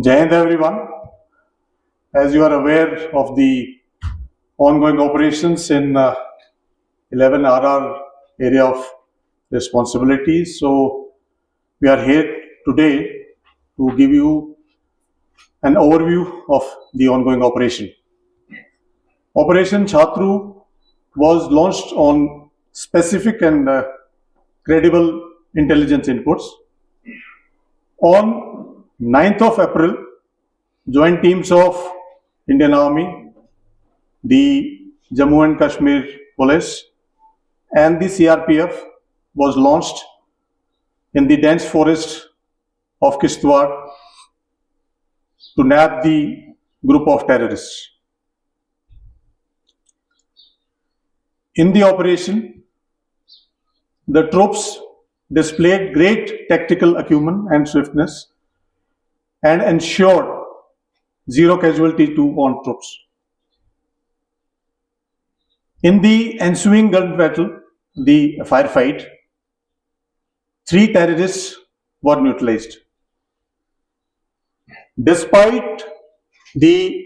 Jai Hind everyone. As you are aware of the ongoing operations in 11 RR area of responsibilities, so we are here today to give you an overview of the ongoing operation. Operation Chatru was launched on specific and credible intelligence inputs. On 9th of April, joint teams of Indian Army, the Jammu and Kashmir Police and the CRPF was launched in the dense forest of Kishtwar to nab the group of terrorists. In the operation, the troops displayed great tactical acumen and swiftness and ensured zero casualty to on troops. In the ensuing gun battle, the firefight, 3 terrorists were neutralized. Despite the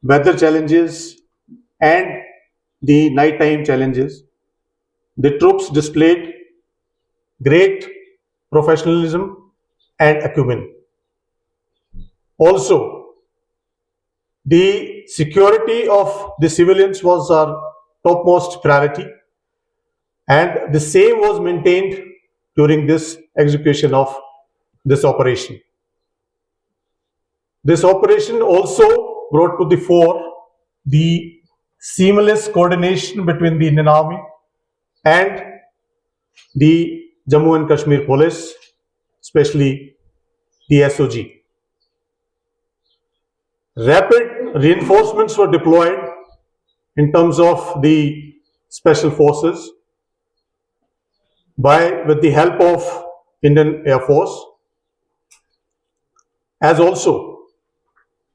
weather challenges and the nighttime challenges, the troops displayed great professionalism and acumen. Also, the security of the civilians was our topmost priority, and the same was maintained during this execution of this operation. This operation also brought to the fore the seamless coordination between the Indian Army and the Jammu and Kashmir Police, especially the SOG. Rapid reinforcements were deployed in terms of the special forces with the help of Indian Air Force, as also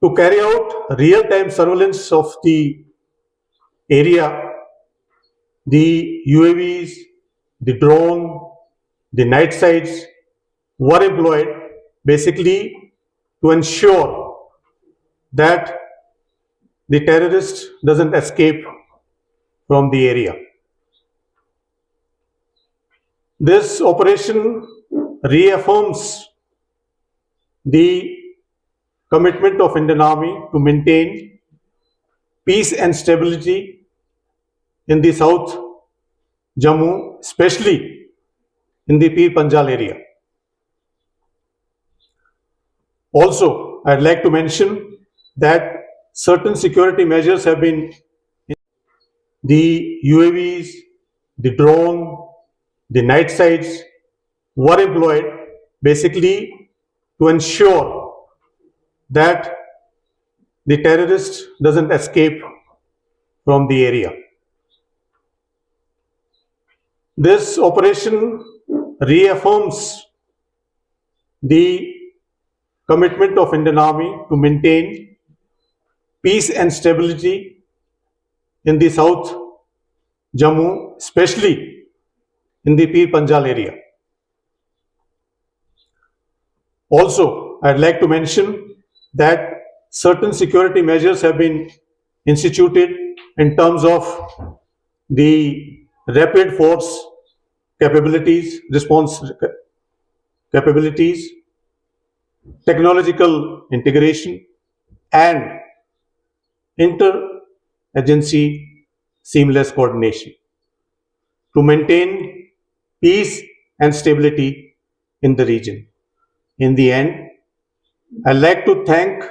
to carry out real-time surveillance of the area. The UAVs, the drone, the night sights were employed basically to ensure that the terrorist doesn't escape from the area. This operation reaffirms the commitment of Indian Army to maintain peace and stability in the South Jammu, especially in the Pir Panjal area. Also, I'd like to mention that certain security measures have been the UAVs, the drone, the night sights were employed basically to ensure that the terrorist doesn't escape from the area. This operation reaffirms the commitment of Indian Army to maintain peace and stability in the South Jammu, especially in the Pir Panjal area. Also, I'd like to mention that certain security measures have been instituted in terms of the rapid force capabilities, response capabilities, technological integration, and inter-agency seamless coordination to maintain peace and stability in the region. In the end, I'd like to thank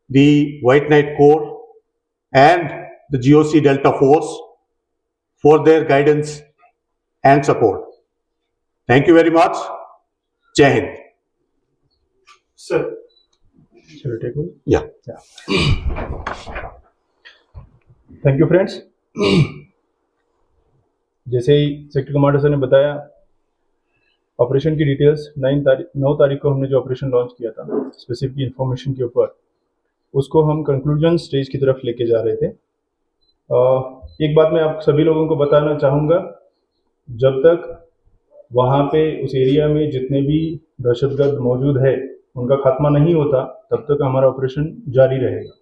the White Knight Corps and the GOC Delta Force for their guidance and support. Thank you very much. Jai Hind. Sir, shall we take over? Yeah. Thank you friends. जैसे ही sector commander sir ने बताया, operation की details 9 तारीख को हमने जो operation launch किया था स्पेसिफिक इंफॉर्मेशन के ऊपर, उसको हम कंक्लूजन स्टेज की तरफ लेके जा रहे थे। एक बात मैं आप सभी लोगों को बताना चाहूँगा, जब तक वहाँ पे उस एरिया में जितने भी दहशतगर्द मौजूद है उनका खात्मा नहीं होता, तब तक हमारा ऑपरेशन जारी रहेगा।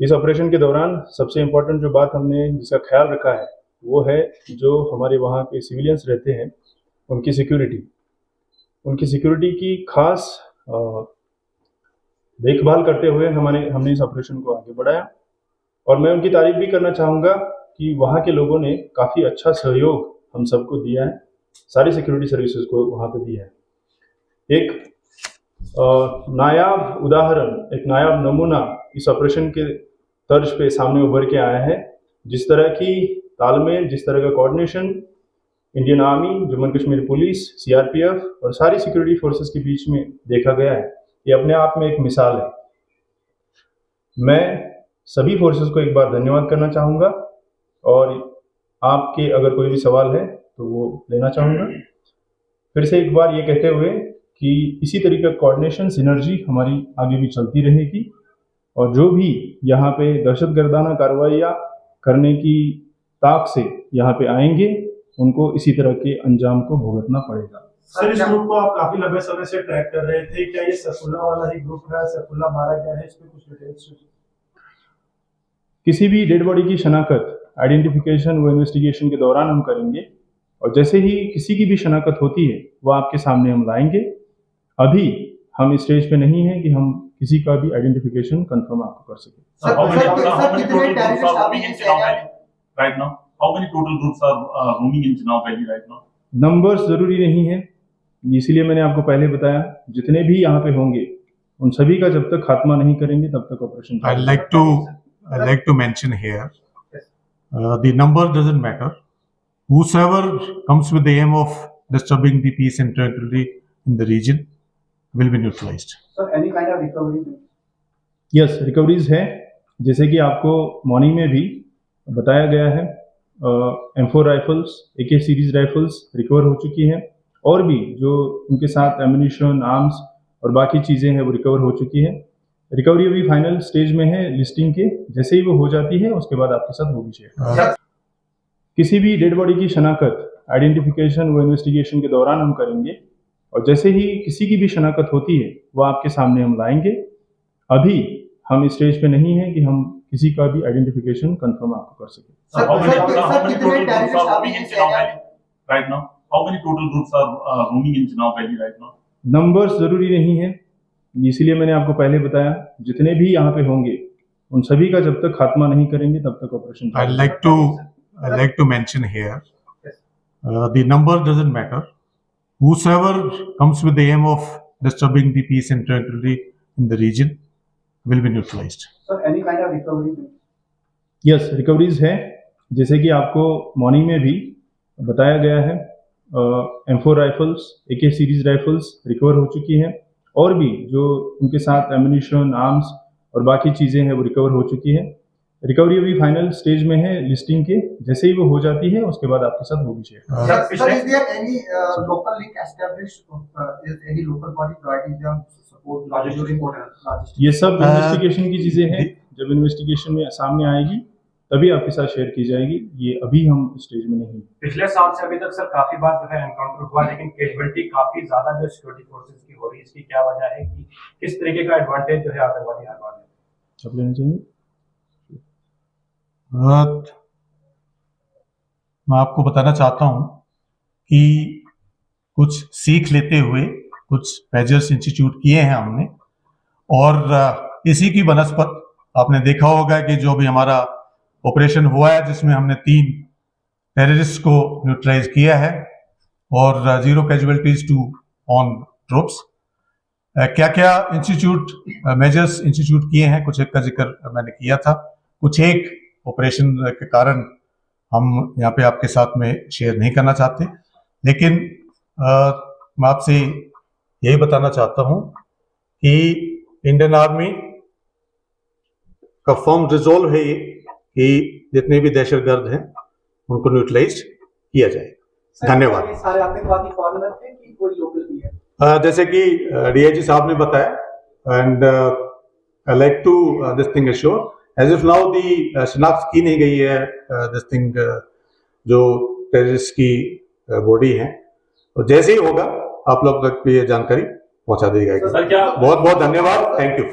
इस ऑपरेशन के दौरान सबसे इम्पोर्टेंट जो बात हमने जिसका ख्याल रखा है वो है जो हमारे वहाँ पे सिविलियंस रहते हैं उनकी सिक्योरिटी की खास देखभाल करते हुए हमने इस ऑपरेशन को आगे बढ़ाया। और मैं उनकी तारीफ भी करना चाहूँगा कि वहाँ के लोगों ने काफ़ी अच्छा सहयोग हम सबको दिया है, सारी सिक्योरिटी सर्विसेज को वहाँ पे दिया है। एक नायाब उदाहरण, एक नायाब नमूना इस ऑपरेशन के तर्ज पे सामने उभर के आया है। जिस तरह की तालमेल, जिस तरह का coordination Indian army, Jammu Kashmir police, CRPF और सारी सिक्योरिटी फोर्सेस के बीच में देखा गया है, ये अपने आप में एक मिसाल है। मैं सभी फोर्सेस को एक बार धन्यवाद करना चाहूँगा और आपके अगर कोई भी सवाल है तो वो लेना चाहूँगा। फिर से एक बार ये कहते हुए कि इसी तरीके का कोऑर्डिनेशन, सिनर्जी हमारी आगे भी चलती रहेगी और जो भी यहाँ पे दहशतगर्दाना कार्रवाइयाँ करने की ताक से यहाँ पे आएंगे उनको इसी तरह के अंजाम को भुगतना पड़ेगा। सर, इस ग्रुप को आप काफी लंबे समय से ट्रैक कर रहे थे, क्या ये सैफुल्लाह वाला ही ग्रुप है? सैफुल्लाह मारा गया है, इस पे कुछ डिटेल्स? किसी भी डेड बॉडी की शनाख्त, आइडेंटिफिकेशन व इन्वेस्टिगेशन के दौरान हम करेंगे और जैसे ही किसी की भी शनाख्त होती है वो आपके सामने हम लाएंगे। अभी हम इस स्टेज पे नहीं है कि हम किसी का भी आइडेंटिफिकेशन कंफर्म आपको कर सके। How many total groups are roaming in Chenab Valley right now? How many total groups are roaming in Chenab Valley right now? Numbers जरूरी नहीं है, इसीलिए मैंने आपको पहले बताया जितने भी यहाँ पे होंगे उन सभी का जब तक खात्मा नहीं करेंगे तब तक operation. I'd like to mention here, the number doesn't matter. Whosoever comes with the aim of disturbing the peace and tranquility in the region will be neutralized. Sir, any kind of recovery? Yes, recoveries है, जैसे कि आपको morning में भी बताया गया है। M4 rifles, AK series rifles recover हो चुकी हैं और भी जो उनके साथ एम्यूनिशन, आर्म्स और बाकी चीज़ें हैं वो रिकवर हो चुकी हैं। रिकवरी अभी फाइनल स्टेज में है लिस्टिंग के, जैसे ही वो हो जाती है उसके बाद आपके साथ होगी शेयर। किसी भी डेड बॉडी की शनाख्त, आइडेंटिफिकेशन व इन्वेस्टिगेशन के दौरान हम करेंगे और जैसे ही किसी की भी शनाख्त होती है वो आपके सामने हम लाएंगे। अभी हम इस स्टेज पे नहीं है कि हम किसी का भी आइडेंटिफिकेशन कंफर्म आपको कर सके। How many total groups are roaming in Chenab Valley right now? How many total groups are roaming in Chenab Valley right now? Numbers जरूरी नहीं है, इसीलिए मैंने आपको पहले बताया जितने भी यहाँ पे होंगे उन सभी का जब तक खात्मा नहीं करेंगे तब तक operation. I'd like to mention here, the number doesn't matter. Whosoever comes with the aim of disturbing the peace and tranquility in the region will be neutralized. Sir, any kind of recovery? Yes, recoveries है, जैसे कि आपको morning में भी बताया गया है। M4 rifles, AK series rifles recover हो चुकी हैं और भी जो उनके साथ एम्यूनिशन, आर्म्स और बाकी चीज़ें हैं वो रिकवर हो चुकी हैं। रिकवरी अभी फाइनल स्टेज में है लिस्टिंग के, जैसे ही वो हो जाती है उसके बाद आपके साथ होगी share. Sir, is there any local link established? Is any local body providing them support, logistics? ये सब इन्वेस्टिगेशन की चीज़ें हैं, जब इन्वेस्टिगेशन में सामने आएगी तभी आपके साथ शेयर की जाएगी, ये अभी हम स्टेज में नहीं। पिछले साल से अभी तक सर काफी बार जो है एनकाउंटर हुआ, लेकिन कैजुअलिटी काफी ज्यादा जो सिक्योरिटी फोर्सेस की हो रही है, इसकी क्या वजह है कि किस तरीके का एडवांटेज जो है आतंकवादी हर बार लेते हैं? आप लेना चाहिए। मैं आपको बताना चाहता हूं कि कुछ सीख लेते हुए कुछ मेजर्स इंस्टीट्यूट किए हैं हमने और इसी की बनस्पत आपने देखा होगा कि जो भी हमारा ऑपरेशन हुआ है जिसमें हमने 3 टेररिस्ट को न्यूट्रलाइज किया है और 0 कैजुअलिटीज टू ऑन ट्रूप्स। क्या क्या इंस्टीट्यूट मेजर्स इंस्टीट्यूट किए हैं, कुछ एक का जिक्र मैंने किया था, कुछ एक ऑपरेशन के कारण हम यहाँ पे आपके साथ में शेयर नहीं करना चाहते, लेकिन मैं आपसे यही बताना चाहता हूँ कि इंडियन आर्मी का फर्म रिजोल्व है ये कि जितने भी दहशतगर्द हैं उनको न्यूट्रलाइज किया जाए। धन्यवाद। सारे आतंकवादी फॉरेनर थे कि कोई लोकल भी है? जैसे कि डीआईजी साहब ने बताया and I like to this thing assure as if now the शिनाख्त की नहीं गई है दिस थिंग जो टेररिस्ट की बॉडी है। तो जैसे ही होगा आप लोग तक ये जानकारी पहुंचा दी जाएगी। सर क्या बहुत बहुत धन्यवाद, थैंक यू।